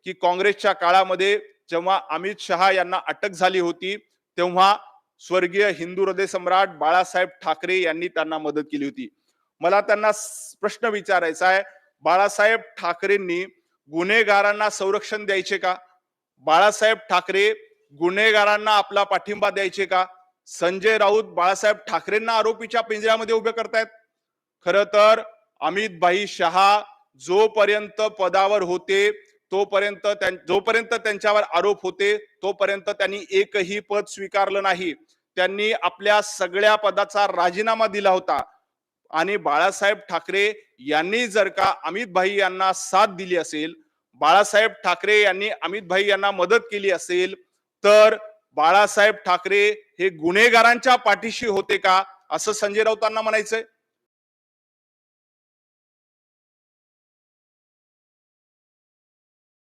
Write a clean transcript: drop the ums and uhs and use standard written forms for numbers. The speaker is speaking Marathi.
की काँग्रेसच्या काळामध्ये जेव्हा अमित शहा यांना अटक झाली होती तेव्हा स्वर्गीय हिंदू हृदय सम्राट बाळासाहेब ठाकरे यांनी त्यांना मदत केली होती. मला त्यांना प्रश्न विचारायचा आहे, बाळासाहेब ठाकरेंनी गुन्हेगारांना संरक्षण द्यायचे का? बाळासाहेब ठाकरे गुन्हेगारांना आपला पाठिंबा द्यायचे का? संजय राऊत बाळासाहेब ठाकरेंना आरोपीच्या पिंजऱ्यामध्ये उभे करतायत. खर तर अमित भाई शहा जोपर्यंत पदावर होते तोपर्यंत जोपर्यंत त्यांच्यावर आरोप होते तोपर्यंत त्यांनी एकही पद स्वीकारलं नाही. त्यांनी आपल्या सगळ्या पदाचा राजीनामा दिला होता. आणि बाळासाहेब ठाकरे यांनी जर का अमित भाई यांना साथ दिली असेल, बाळासाहेब ठाकरे यांनी अमित भाई यांना मदत केली असेल, तर बाळासाहेब ठाकरे हे गुन्हेगारांच्या पाठीशी होते का असं संजय राऊतांना म्हणायचंय.